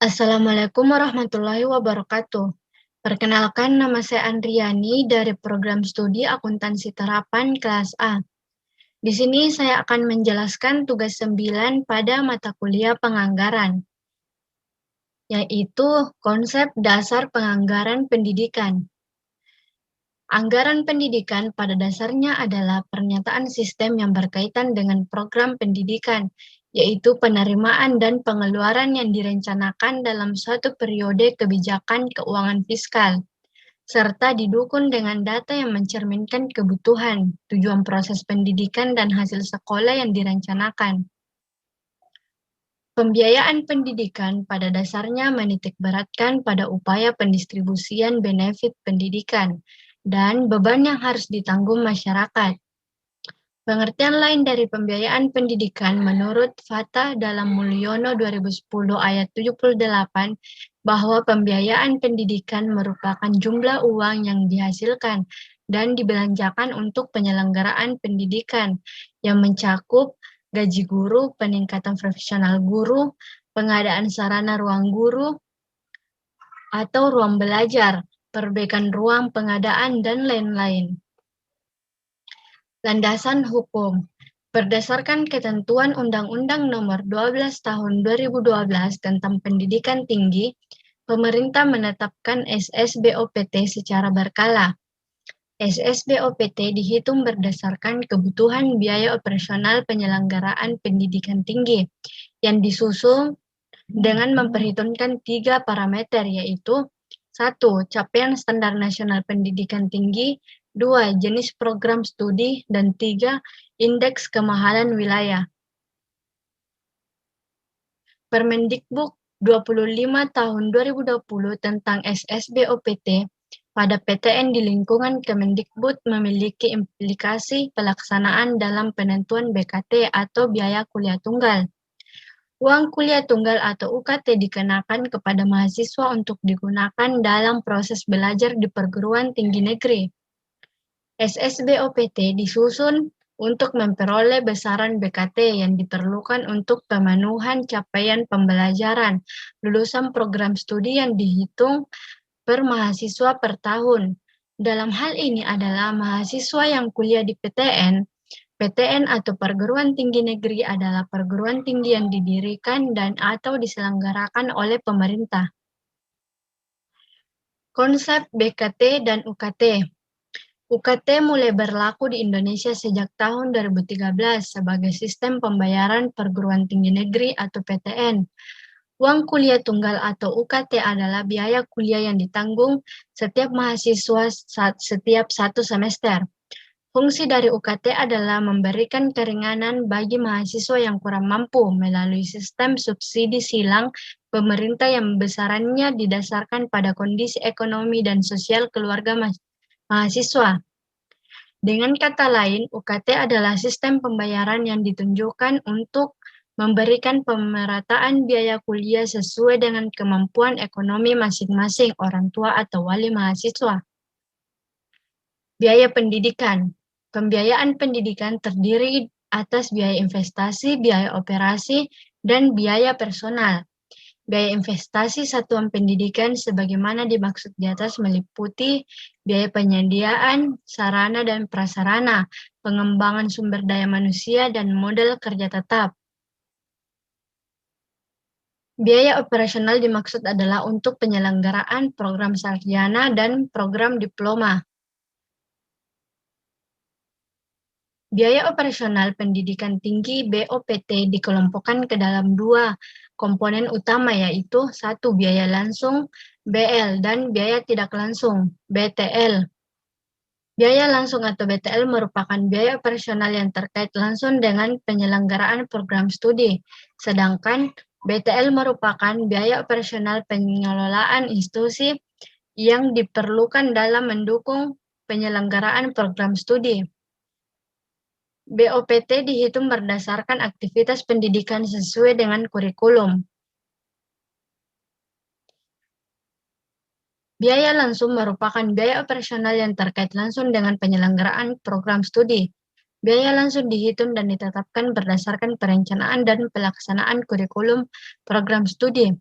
Assalamualaikum warahmatullahi wabarakatuh. Perkenalkan, nama saya Andriani dari program studi akuntansi terapan kelas A. Di sini saya akan menjelaskan tugas 9 pada mata kuliah penganggaran, yaitu konsep dasar penganggaran pendidikan. Anggaran pendidikan pada dasarnya adalah pernyataan sistem yang berkaitan dengan program pendidikan, yaitu penerimaan dan pengeluaran yang direncanakan dalam suatu periode kebijakan keuangan fiskal, serta didukung dengan data yang mencerminkan kebutuhan, tujuan proses pendidikan, dan hasil sekolah yang direncanakan. Pembiayaan pendidikan pada dasarnya menitikberatkan pada upaya pendistribusian benefit pendidikan dan beban yang harus ditanggung masyarakat. Pengertian lain dari pembiayaan pendidikan menurut Fatah dalam Mulyono 2010 ayat 78 bahwa pembiayaan pendidikan merupakan jumlah uang yang dihasilkan dan dibelanjakan untuk penyelenggaraan pendidikan yang mencakup gaji guru, peningkatan profesional guru, pengadaan sarana ruang guru atau ruang belajar, perbaikan ruang pengadaan, dan lain-lain. Landasan hukum. Berdasarkan ketentuan Undang-Undang Nomor 12 Tahun 2012 tentang Pendidikan Tinggi, pemerintah menetapkan SSBOPT secara berkala. SSBOPT dihitung berdasarkan kebutuhan biaya operasional penyelenggaraan pendidikan tinggi yang disusun dengan memperhitungkan 3 parameter, yaitu 1. Capaian standar nasional pendidikan tinggi, 2. Jenis program studi, dan 3. Indeks kemahalan wilayah. Permendikbud 25 tahun 2020 tentang SSBOPT pada PTN di lingkungan Kemendikbud memiliki implikasi pelaksanaan dalam penentuan BKT atau biaya kuliah tunggal. Uang kuliah tunggal atau UKT dikenakan kepada mahasiswa untuk digunakan dalam proses belajar di perguruan tinggi negeri. SSBOPT disusun untuk memperoleh besaran BKT yang diperlukan untuk pemenuhan capaian pembelajaran lulusan program studi yang dihitung per mahasiswa per tahun. Dalam hal ini adalah mahasiswa yang kuliah di PTN. PTN atau perguruan tinggi negeri adalah perguruan tinggi yang didirikan dan atau diselenggarakan oleh pemerintah. Konsep BKT dan UKT. UKT mulai berlaku di Indonesia sejak tahun 2013 sebagai sistem pembayaran perguruan tinggi negeri atau PTN. Uang kuliah tunggal atau UKT adalah biaya kuliah yang ditanggung setiap mahasiswa setiap satu semester. Fungsi dari UKT adalah memberikan keringanan bagi mahasiswa yang kurang mampu melalui sistem subsidi silang pemerintah yang besarannya didasarkan pada kondisi ekonomi dan sosial keluarga mahasiswa. Dengan kata lain, UKT adalah sistem pembayaran yang ditunjukkan untuk memberikan pemerataan biaya kuliah sesuai dengan kemampuan ekonomi masing-masing orang tua atau wali mahasiswa. Biaya pendidikan. Pembiayaan pendidikan terdiri atas biaya investasi, biaya operasi, dan biaya personal. Biaya investasi satuan pendidikan sebagaimana dimaksud di atas meliputi biaya penyediaan, sarana dan prasarana, pengembangan sumber daya manusia, dan modal kerja tetap. Biaya operasional dimaksud adalah untuk penyelenggaraan program sarjana dan program diploma. Biaya operasional pendidikan tinggi BOPT dikelompokkan ke dalam 2 komponen utama, yaitu 1. Biaya langsung BL dan biaya tidak langsung BTL. Biaya langsung atau BTL merupakan biaya operasional yang terkait langsung dengan penyelenggaraan program studi, sedangkan BTL merupakan biaya operasional pengelolaan institusi yang diperlukan dalam mendukung penyelenggaraan program studi. BOPT dihitung berdasarkan aktivitas pendidikan sesuai dengan kurikulum. Biaya langsung merupakan biaya operasional yang terkait langsung dengan penyelenggaraan program studi. Biaya langsung dihitung dan ditetapkan berdasarkan perencanaan dan pelaksanaan kurikulum program studi.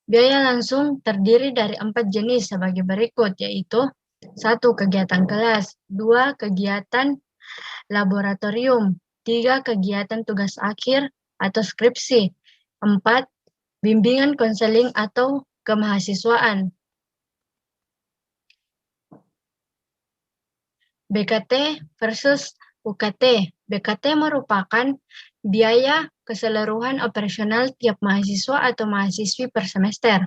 Biaya langsung terdiri dari 4 jenis sebagai berikut, yaitu 1. Kegiatan kelas, 2. Kegiatan laboratorium, 3. Kegiatan tugas akhir atau skripsi, 4. Bimbingan konseling atau kemahasiswaan. BKT versus UKT. BKT merupakan biaya keseluruhan operasional tiap mahasiswa atau mahasiswi per semester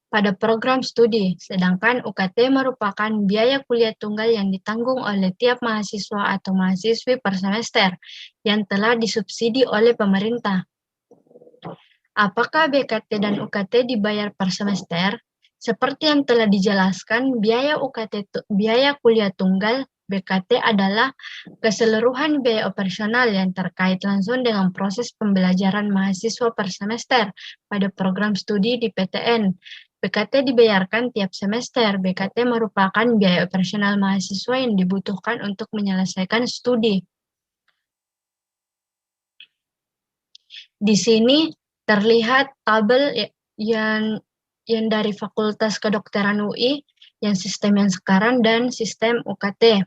pada program studi, sedangkan UKT merupakan biaya kuliah tunggal yang ditanggung oleh tiap mahasiswa atau mahasiswi per semester yang telah disubsidi oleh pemerintah. Apakah BKT dan UKT dibayar per semester? Seperti yang telah dijelaskan, biaya kuliah tunggal BKT adalah keseluruhan biaya operasional yang terkait langsung dengan proses pembelajaran mahasiswa per semester pada program studi di PTN. BKT dibayarkan tiap semester. BKT merupakan biaya operasional mahasiswa yang dibutuhkan untuk menyelesaikan studi. Di sini terlihat tabel yang dari Fakultas Kedokteran UI, yang sistem yang sekarang dan sistem UKT.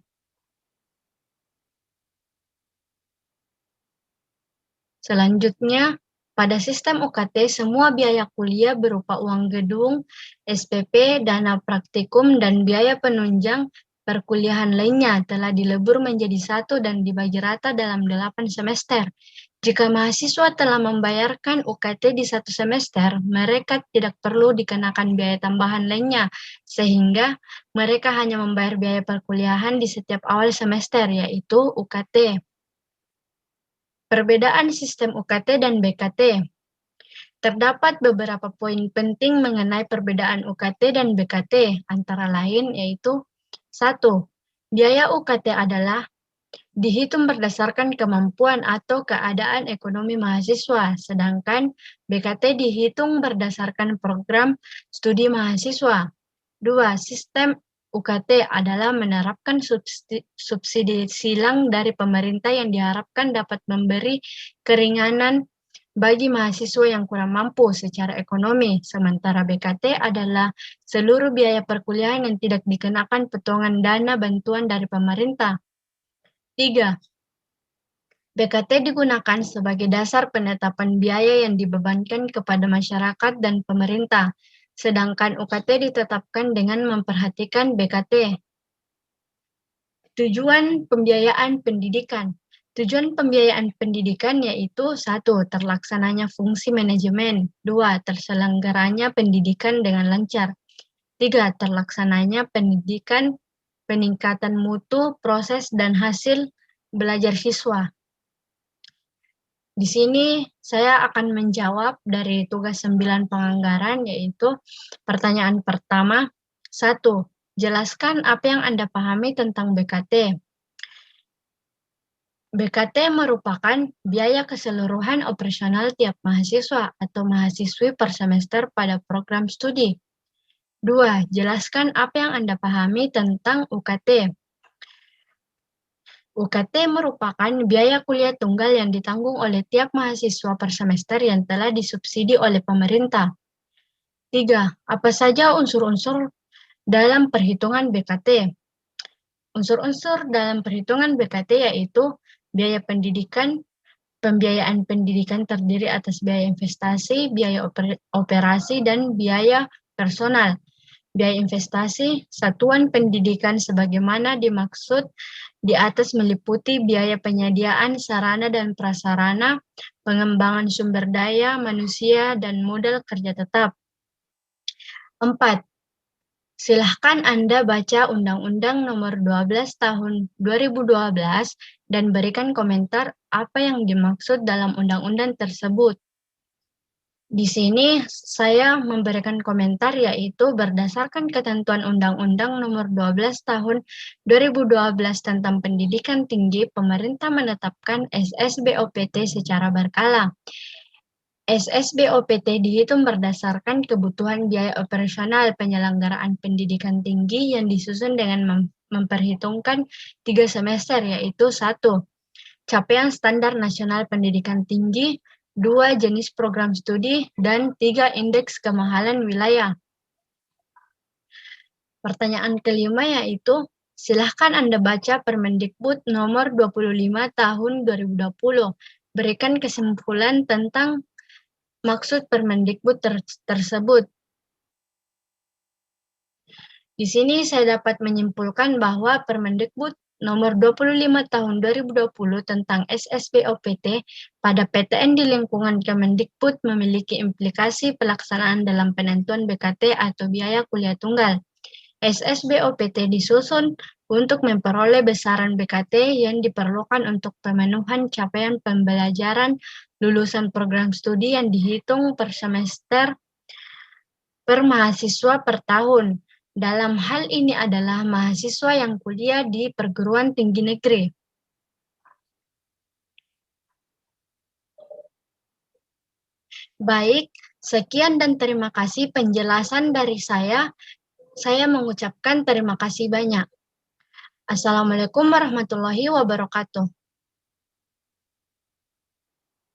Selanjutnya, pada sistem UKT, semua biaya kuliah berupa uang gedung, SPP, dana praktikum, dan biaya penunjang perkuliahan lainnya telah dilebur menjadi satu dan dibagi rata dalam 8 semester. Jika mahasiswa telah membayarkan UKT di satu semester, mereka tidak perlu dikenakan biaya tambahan lainnya, sehingga mereka hanya membayar biaya perkuliahan di setiap awal semester, yaitu UKT. Perbedaan sistem UKT dan BKT. Terdapat beberapa poin penting mengenai perbedaan UKT dan BKT, antara lain yaitu 1. Biaya UKT adalah dihitung berdasarkan kemampuan atau keadaan ekonomi mahasiswa, sedangkan BKT dihitung berdasarkan program studi mahasiswa. 2. Sistem UKT adalah menerapkan subsidi silang dari pemerintah yang diharapkan dapat memberi keringanan bagi mahasiswa yang kurang mampu secara ekonomi, sementara BKT adalah seluruh biaya perkuliahan yang tidak dikenakan potongan dana bantuan dari pemerintah. 3. BKT digunakan sebagai dasar penetapan biaya yang dibebankan kepada masyarakat dan pemerintah, sedangkan UKT ditetapkan dengan memperhatikan BKT. Tujuan pembiayaan pendidikan. Tujuan pembiayaan pendidikan yaitu 1. Terlaksananya fungsi manajemen, 2. Terselenggaranya pendidikan dengan lancar, 3. Terlaksananya pendidikan, peningkatan mutu, proses, dan hasil belajar siswa. Di sini saya akan menjawab dari tugas 9 penganggaran, yaitu pertanyaan pertama, 1. Jelaskan apa yang Anda pahami tentang BKT. BKT merupakan biaya keseluruhan operasional tiap mahasiswa atau mahasiswi per semester pada program studi. 2. Jelaskan apa yang Anda pahami tentang UKT. UKT merupakan biaya kuliah tunggal yang ditanggung oleh tiap mahasiswa per semester yang telah disubsidi oleh pemerintah. 3. Apa saja unsur-unsur dalam perhitungan BKT? Unsur-unsur dalam perhitungan BKT yaitu biaya pendidikan. Pembiayaan pendidikan terdiri atas biaya investasi, biaya operasi, dan biaya personal. Biaya investasi, satuan pendidikan sebagaimana dimaksud di atas meliputi biaya penyediaan sarana dan prasarana, pengembangan sumber daya manusia, dan modal kerja tetap. 4. Silahkan Anda baca Undang-Undang Nomor 12 Tahun 2012 dan berikan komentar apa yang dimaksud dalam undang-undang tersebut. Di sini saya memberikan komentar yaitu berdasarkan ketentuan Undang-Undang Nomor 12 Tahun 2012 tentang Pendidikan Tinggi, pemerintah menetapkan SSBOPT secara berkala. SSBOPT dihitung berdasarkan kebutuhan biaya operasional penyelenggaraan pendidikan tinggi yang disusun dengan memperhitungkan 3 semester, yaitu 1. Capaian standar nasional pendidikan tinggi, 2 jenis program studi, dan 3 indeks kemahalan wilayah. Pertanyaan kelima yaitu, silahkan Anda baca Permendikbud nomor 25 tahun 2020. Berikan kesimpulan tentang maksud Permendikbud tersebut. Di sini saya dapat menyimpulkan bahwa Permendikbud nomor 25 tahun 2020 tentang SSBOPT pada PTN di lingkungan Kemendikbud memiliki implikasi pelaksanaan dalam penentuan BKT atau biaya kuliah tunggal. SSBOPT disusun untuk memperoleh besaran BKT yang diperlukan untuk pemenuhan capaian pembelajaran lulusan program studi yang dihitung per semester per mahasiswa per tahun. Dalam hal ini adalah mahasiswa yang kuliah di perguruan tinggi negeri. Baik, sekian dan terima kasih penjelasan dari saya. Saya mengucapkan terima kasih banyak. Assalamualaikum warahmatullahi wabarakatuh.